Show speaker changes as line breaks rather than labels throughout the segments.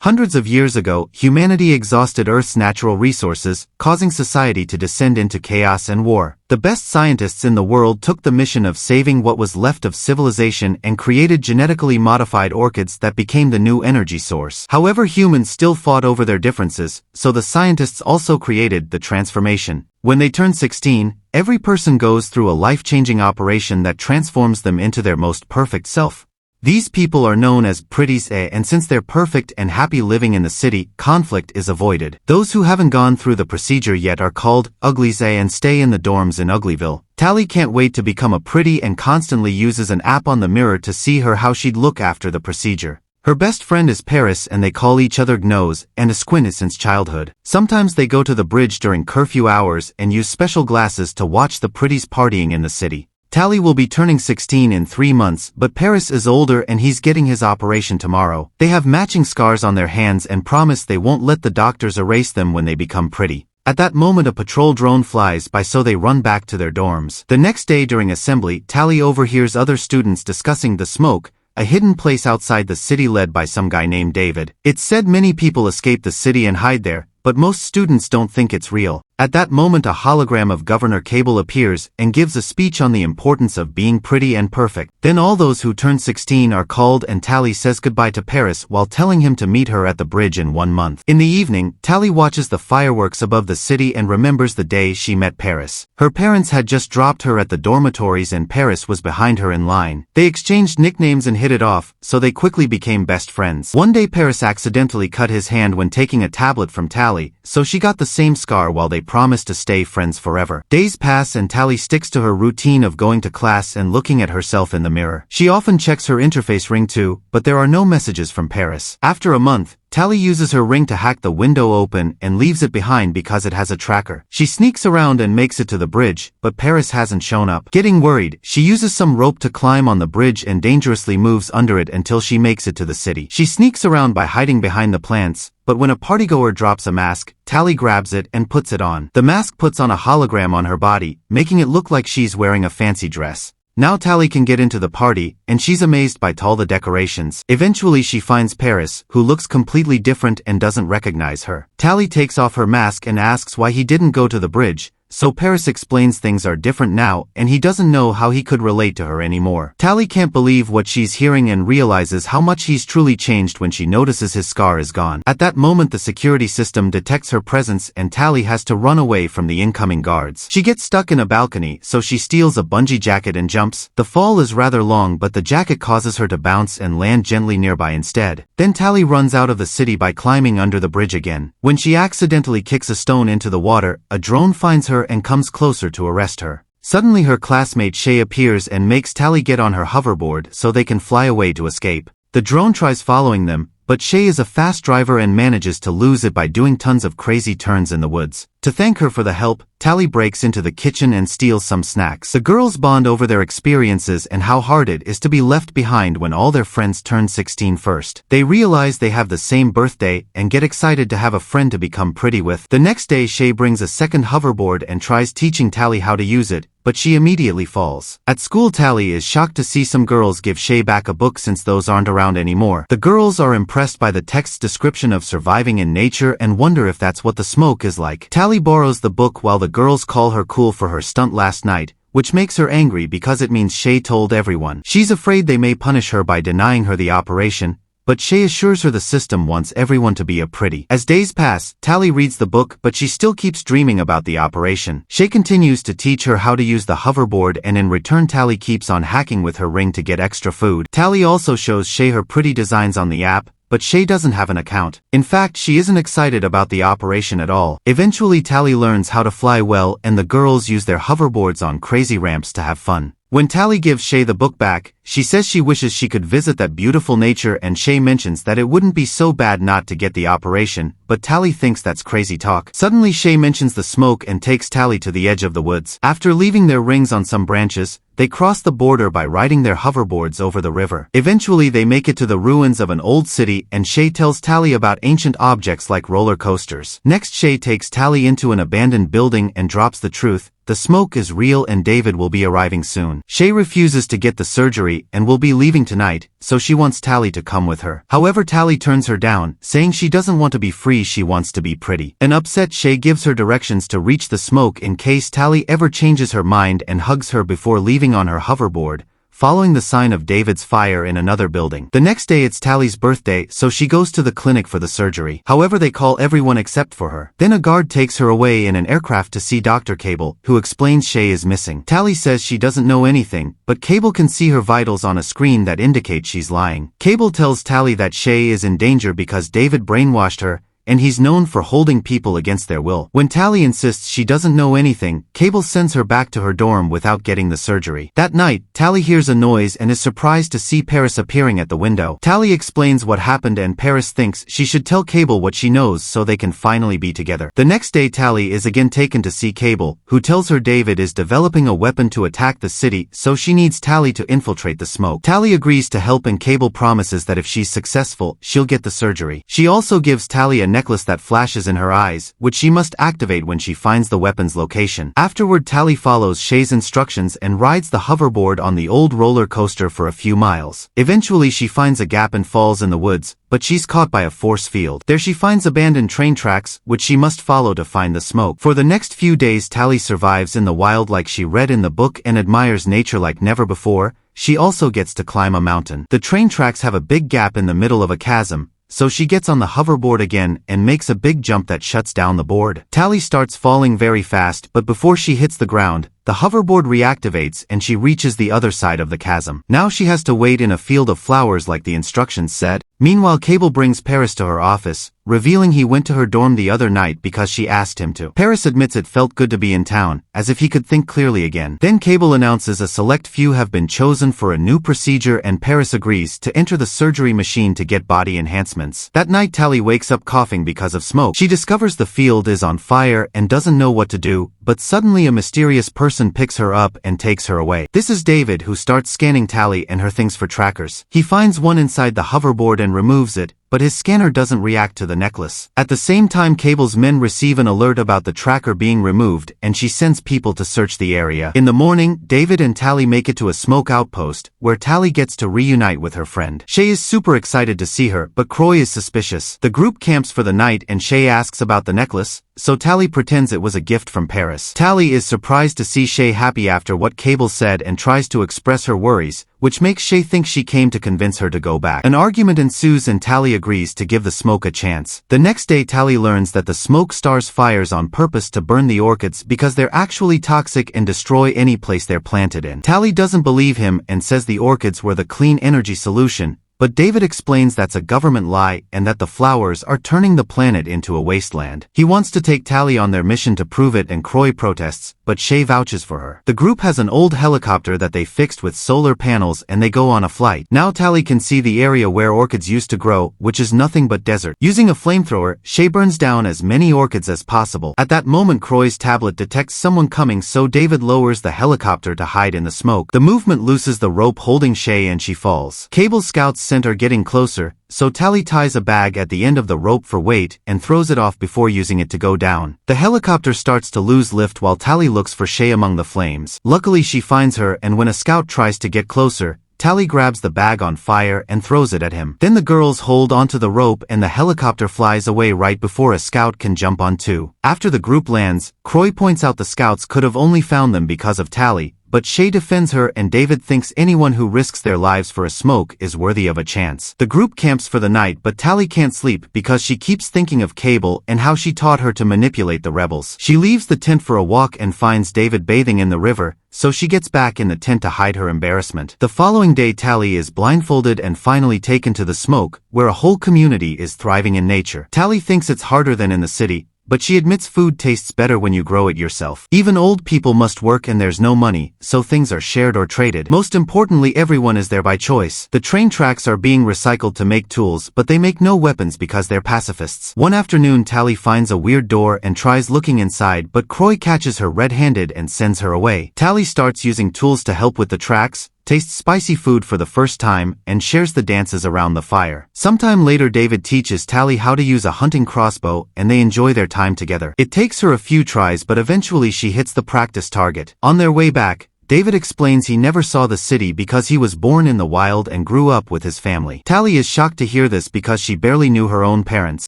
Hundreds of years ago, humanity exhausted Earth's natural resources, causing society to descend into chaos and war. The best scientists in the world took the mission of saving what was left of civilization and created genetically modified orchids that became the new energy source. However, humans still fought over their differences, so the scientists also created the transformation. When they turn 16, every person goes through a life-changing operation that transforms them into their most perfect self. These people are known as pretties, and since they're perfect and happy living in the city, conflict is avoided. Those who haven't gone through the procedure yet are called uglies and stay in the dorms in Uglyville. Tally can't wait to become a pretty and constantly uses an app on the mirror to see how she'd look after the procedure. Her best friend is Paris and they call each other Gnose and Esquintus since childhood. Sometimes they go to the bridge during curfew hours and use special glasses to watch the pretties partying in the city. Tally will be turning 16 in 3 months, but Paris is older and he's getting his operation tomorrow. They have matching scars on their hands and promise they won't let the doctors erase them when they become pretty. At that moment a patrol drone flies by, so they run back to their dorms. The next day during assembly, Tally overhears other students discussing the smoke, a hidden place outside the city led by some guy named David. It's said many people escape the city and hide there, but most students don't think it's real. At that moment a hologram of Governor Cable appears and gives a speech on the importance of being pretty and perfect. Then all those who turn 16 are called and Tally says goodbye to Paris while telling him to meet her at the bridge in 1 month. In the evening, Tally watches the fireworks above the city and remembers the day she met Paris. Her parents had just dropped her at the dormitories and Paris was behind her in line. They exchanged nicknames and hit it off, so they quickly became best friends. One day Paris accidentally cut his hand when taking a tablet from Tally, so she got the same scar while they promised to stay friends forever. Days pass and Tally sticks to her routine of going to class and looking at herself in the mirror. She often checks her interface ring too, but there are no messages from Paris. After a month, Tally uses her ring to hack the window open and leaves it behind because it has a tracker. She sneaks around and makes it to the bridge, but Paris hasn't shown up. Getting worried, she uses some rope to climb on the bridge and dangerously moves under it until she makes it to the city. She sneaks around by hiding behind the plants, but when a partygoer drops a mask, Tally grabs it and puts it on. The mask puts on a hologram on her body, making it look like she's wearing a fancy dress. Now Tally can get into the party, and she's amazed by all the decorations. Eventually she finds Paris, who looks completely different and doesn't recognize her. Tally takes off her mask and asks why he didn't go to the bridge, so Paris explains things are different now and he doesn't know how he could relate to her anymore. Tally can't believe what she's hearing and realizes how much he's truly changed when she notices his scar is gone. At that moment the security system detects her presence and Tally has to run away from the incoming guards. She gets stuck in a balcony, so she steals a bungee jacket and jumps. The fall is rather long, but the jacket causes her to bounce and land gently nearby instead. Then Tally runs out of the city by climbing under the bridge again. When she accidentally kicks a stone into the water, a drone finds her and comes closer to arrest her. Suddenly her classmate Shay appears and makes Tally get on her hoverboard so they can fly away to escape. The drone tries following them, but Shay is a fast driver and manages to lose it by doing tons of crazy turns in the woods. To thank her for the help, Tally breaks into the kitchen and steals some snacks. The girls bond over their experiences and how hard it is to be left behind when all their friends turn 16 first. They realize they have the same birthday and get excited to have a friend to become pretty with. The next day Shay brings a second hoverboard and tries teaching Tally how to use it, but she immediately falls. At school Tally is shocked to see some girls give Shay back a book since those aren't around anymore. The girls are impressed by the text's description of surviving in nature and wonder if that's what the smoke is like. Tally borrows the book while the girls call her cool for her stunt last night, which makes her angry because it means Shay told everyone. She's afraid they may punish her by denying her the operation, but Shay assures her the system wants everyone to be a pretty. As days pass, Tally reads the book but she still keeps dreaming about the operation. Shay continues to teach her how to use the hoverboard and in return Tally keeps on hacking with her ring to get extra food. Tally also shows Shay her pretty designs on the app, but Shay doesn't have an account. In fact, she isn't excited about the operation at all. Eventually Tally learns how to fly well and the girls use their hoverboards on crazy ramps to have fun. When Tally gives Shay the book back, she says she wishes she could visit that beautiful nature and Shay mentions that it wouldn't be so bad not to get the operation, but Tally thinks that's crazy talk. Suddenly Shay mentions the smoke and takes Tally to the edge of the woods. After leaving their rings on some branches, they cross the border by riding their hoverboards over the river. Eventually they make it to the ruins of an old city and Shay tells Tally about ancient objects like roller coasters. Next Shay takes Tally into an abandoned building and drops the truth. The smoke is real and David will be arriving soon. Shay refuses to get the surgery and will be leaving tonight, so she wants Tally to come with her. However, Tally turns her down, saying she doesn't want to be free, she wants to be pretty. An upset Shay gives her directions to reach the smoke in case Tally ever changes her mind and hugs her before leaving on her hoverboard, following the sign of David's fire in another building. The next day it's Tally's birthday, so she goes to the clinic for the surgery. However, they call everyone except for her. Then a guard takes her away in an aircraft to see Dr. Cable, who explains Shay is missing. Tally says she doesn't know anything, but Cable can see her vitals on a screen that indicates she's lying. Cable tells Tally that Shay is in danger because David brainwashed her, and he's known for holding people against their will. When Tally insists she doesn't know anything, Cable sends her back to her dorm without getting the surgery. That night, Tally hears a noise and is surprised to see Paris appearing at the window. Tally explains what happened and Paris thinks she should tell Cable what she knows so they can finally be together. The next day Tally is again taken to see Cable, who tells her David is developing a weapon to attack the city, so she needs Tally to infiltrate the smoke. Tally agrees to help and Cable promises that if she's successful, she'll get the surgery. She also gives Tally a necklace that flashes in her eyes, which she must activate when she finds the weapon's location. Afterward, Tally follows Shay's instructions and rides the hoverboard on the old roller coaster for a few miles. Eventually she finds a gap and falls in the woods, but she's caught by a force field. There she finds abandoned train tracks, which she must follow to find the smoke. For the next few days Tally survives in the wild like she read in the book and admires nature like never before. She also gets to climb a mountain. The train tracks have a big gap in the middle of a chasm, so she gets on the hoverboard again and makes a big jump that shuts down the board. Tally starts falling very fast, but before she hits the ground, the hoverboard reactivates and she reaches the other side of the chasm. Now she has to wait in a field of flowers like the instructions said. Meanwhile, Cable brings Paris to her office, revealing he went to her dorm the other night because she asked him to. Paris admits it felt good to be in town, as if he could think clearly again. Then Cable announces a select few have been chosen for a new procedure and Paris agrees to enter the surgery machine to get body enhancements. That night Tally wakes up coughing because of smoke. She discovers the field is on fire and doesn't know what to do, but suddenly a mysterious person picks her up and takes her away. This is David, who starts scanning Tally and her things for trackers. He finds one inside the hoverboard and removes it, but his scanner doesn't react to the necklace. At the same time, Cable's men receive an alert about the tracker being removed, and she sends people to search the area. In the morning, David and Tally make it to a smoke outpost, where Tally gets to reunite with her friend. Shay is super excited to see her, but Croy is suspicious. The group camps for the night and Shay asks about the necklace, so Tally pretends it was a gift from Paris. Tally is surprised to see Shay happy after what Cable said and tries to express her worries, which makes Shay think she came to convince her to go back. An argument ensues and Tally agrees to give the smoke a chance. The next day Tally learns that the smoke stars fires on purpose to burn the orchids because they're actually toxic and destroy any place they're planted in. Tally doesn't believe him and says the orchids were the clean energy solution, but David explains that's a government lie and that the flowers are turning the planet into a wasteland. He wants to take Tally on their mission to prove it and Croy protests, but Shay vouches for her. The group has an old helicopter that they fixed with solar panels and they go on a flight. Now Tally can see the area where orchids used to grow, which is nothing but desert. Using a flamethrower, Shay burns down as many orchids as possible. At that moment Croy's tablet detects someone coming, so David lowers the helicopter to hide in the smoke. The movement looses the rope holding Shay and she falls. Cable's scouts scent her getting closer, so Tally ties a bag at the end of the rope for weight and throws it off before using it to go down. The helicopter starts to lose lift while Tally looks for Shay among the flames. Luckily she finds her, and when a scout tries to get closer, Tally grabs the bag on fire and throws it at him. Then the girls hold onto the rope and the helicopter flies away right before a scout can jump on too. After the group lands, Croy points out the scouts could have only found them because of Tally, but Shay defends her and David thinks anyone who risks their lives for a smoke is worthy of a chance. The group camps for the night, but Tally can't sleep because she keeps thinking of Cable and how she taught her to manipulate the rebels. She leaves the tent for a walk and finds David bathing in the river, so she gets back in the tent to hide her embarrassment. The following day Tally is blindfolded and finally taken to the smoke, where a whole community is thriving in nature. Tally thinks it's harder than in the city, but she admits food tastes better when you grow it yourself. Even old people must work and there's no money, so things are shared or traded. Most importantly, everyone is there by choice. The train tracks are being recycled to make tools, but they make no weapons because they're pacifists. One afternoon, Tally finds a weird door and tries looking inside, but Croy catches her red-handed and sends her away. Tally starts using tools to help with the tracks, tastes spicy food for the first time, and shares the dances around the fire. Sometime later, David teaches Tally how to use a hunting crossbow, and they enjoy their time together. It takes her a few tries, but eventually she hits the practice target. On their way back, David explains he never saw the city because he was born in the wild and grew up with his family. Tally is shocked to hear this because she barely knew her own parents.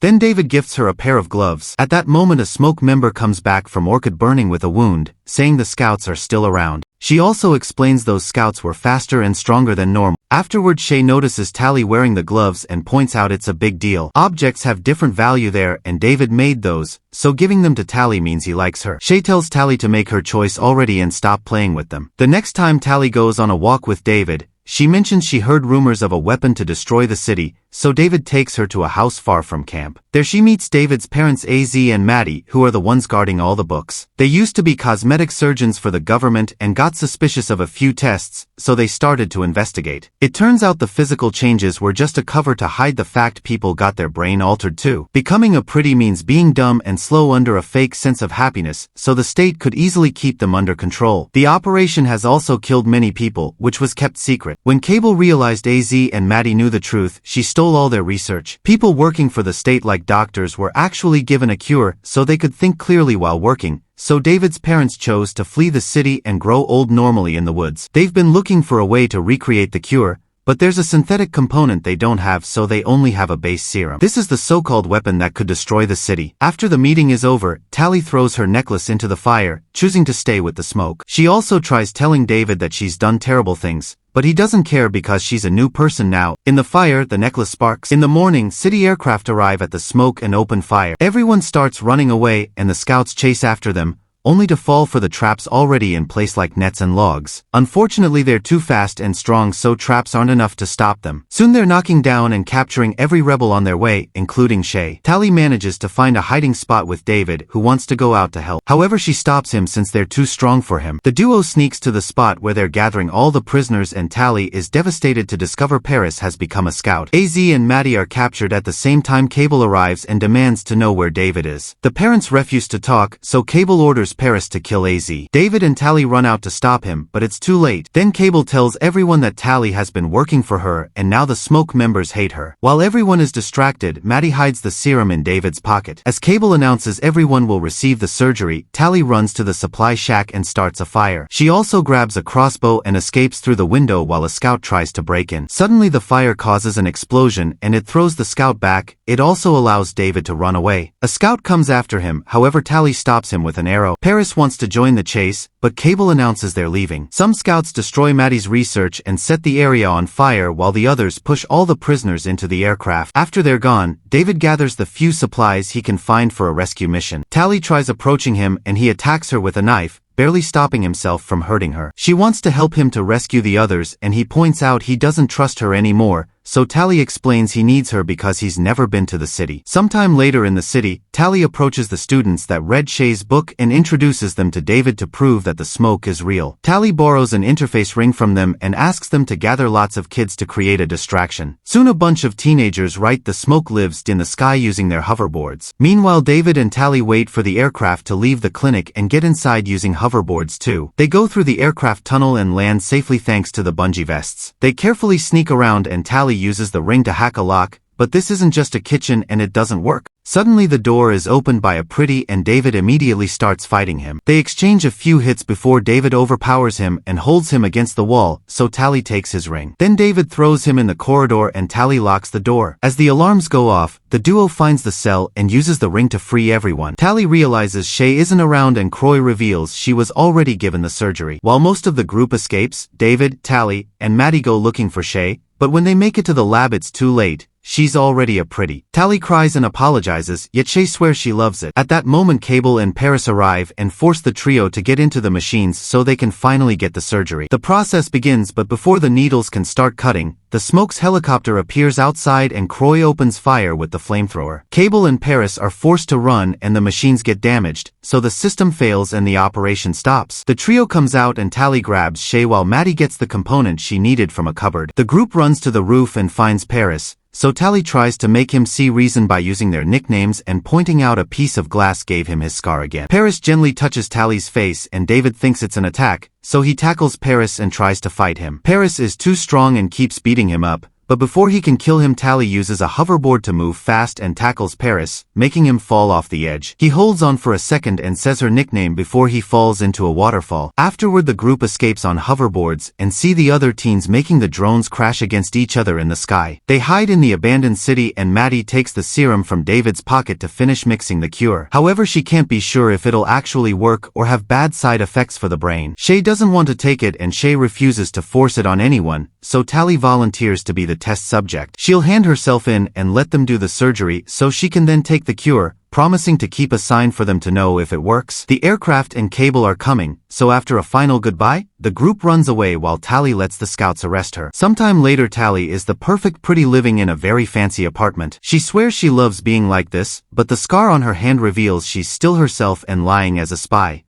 Then David gifts her a pair of gloves. At that moment, a smoke member comes back from Orchid burning with a wound, saying the scouts are still around. She also explains those scouts were faster and stronger than normal. Afterward, Shay notices Tally wearing the gloves and points out it's a big deal. Objects have different value there, and David made those, so giving them to Tally means he likes her. Shay tells Tally to make her choice already and stop playing with them. The next time Tally goes on a walk with David, she mentions she heard rumors of a weapon to destroy the city, so David takes her to a house far from camp. There she meets David's parents AZ and Maddie, who are the ones guarding all the books. They used to be cosmetic surgeons for the government and got suspicious of a few tests, so they started to investigate. It turns out the physical changes were just a cover to hide the fact people got their brain altered too. Becoming a pretty means being dumb and slow under a fake sense of happiness, so the state could easily keep them under control. The operation has also killed many people, which was kept secret. When Cable realized AZ and Maddie knew the truth, she stole all their research. People working for the state like doctors were actually given a cure so they could think clearly while working, so David's parents chose to flee the city and grow old normally in the woods. They've been looking for a way to recreate the cure, but there's a synthetic component they don't have, so they only have a base serum. This is the so-called weapon that could destroy the city. After the meeting is over, Tally throws her necklace into the fire, choosing to stay with the smoke. She also tries telling David that she's done terrible things, but he doesn't care because she's a new person now. In the fire, the necklace sparks. In the morning, city aircraft arrive at the smoke and open fire. Everyone starts running away, and the scouts chase after them, only to fall for the traps already in place like nets and logs. Unfortunately, they're too fast and strong, so traps aren't enough to stop them. Soon they're knocking down and capturing every rebel on their way, including Shay. Tally manages to find a hiding spot with David, who wants to go out to help. However, she stops him since they're too strong for him. The duo sneaks to the spot where they're gathering all the prisoners, and Tally is devastated to discover Paris has become a scout. AZ and Maddie are captured at the same time. Cable arrives and demands to know where David is. The parents refuse to talk, so Cable orders Paris to kill AZ. David and Tally run out to stop him, but it's too late. Then Cable tells everyone that Tally has been working for her, and now the smoke members hate her. While everyone is distracted, Maddie hides the serum in David's pocket. As Cable announces everyone will receive the surgery, Tally runs to the supply shack and starts a fire. She also grabs a crossbow and escapes through the window while a scout tries to break in. Suddenly the fire causes an explosion, and it throws the scout back. It also allows David to run away. A scout comes after him, however Tally stops him with an arrow. Paris wants to join the chase, but Cable announces they're leaving. Some scouts destroy Maddie's research and set the area on fire, while the others push all the prisoners into the aircraft. After they're gone, David gathers the few supplies he can find for a rescue mission. Tally tries approaching him and he attacks her with a knife, barely stopping himself from hurting her. She wants to help him to rescue the others, and he points out he doesn't trust her anymore, so Tally explains he needs her because he's never been to the city. Sometime later in the city, Tally approaches the students that read Shay's book and introduces them to David to prove that the smoke is real. Tally borrows an interface ring from them and asks them to gather lots of kids to create a distraction. Soon a bunch of teenagers write "The smoke lives" in the sky using their hoverboards. Meanwhile, David and Tally wait for the aircraft to leave the clinic and get inside using hoverboards too. They go through the aircraft tunnel and land safely thanks to the bungee vests. They carefully sneak around and Tally uses the ring to hack a lock, but this isn't just a kitchen and it doesn't work. Suddenly the door is opened by a pretty and David immediately starts fighting him. They exchange a few hits before David overpowers him and holds him against the wall, so Tally takes his ring. Then David throws him in the corridor and Tally locks the door. As the alarms go off, the duo finds the cell and uses the ring to free everyone. Tally realizes Shay isn't around and Croy reveals she was already given the surgery. While most of the group escapes, David, Tally, and Maddie go looking for Shay, but when they make it to the lab it's too late. she's already a pretty. Tally cries and apologizes, yet Shay swears she loves it. At that moment Cable and Paris arrive and force the trio to get into the machines so they can finally get the surgery. The process begins, but before the needles can start cutting, the Smoke's helicopter appears outside and Croy opens fire with the flamethrower. Cable and Paris are forced to run and the machines get damaged, so the system fails and the operation stops. The trio comes out and Tally grabs Shay while Maddie gets the component she needed from a cupboard. The group runs to the roof and finds Paris, so Tally tries to make him see reason by using their nicknames and pointing out a piece of glass gave him his scar again. Paris gently touches Tally's face and David thinks it's an attack, so he tackles Paris and tries to fight him. Paris is too strong and keeps beating him up, but before he can kill him Tally uses a hoverboard to move fast and tackles Paris, making him fall off the edge. He holds on for a second and says her nickname before he falls into a waterfall. Afterward the group escapes on hoverboards and see the other teens making the drones crash against each other in the sky. They hide in the abandoned city and Maddie takes the serum from David's pocket to finish mixing the cure. However, she can't be sure if it'll actually work or have bad side effects for the brain. Shay doesn't want to take it and Shay refuses to force it on anyone, so Tally volunteers to be the test subject. She'll hand herself in and let them do the surgery so she can then take the cure, promising to keep a sign for them to know if it works. The aircraft and Cable are coming, so after a final goodbye, the group runs away while Tally lets the scouts arrest her. Sometime later Tally is the perfect pretty living in a very fancy apartment. She swears she loves being like this, but the scar on her hand reveals she's still herself and lying as a spy.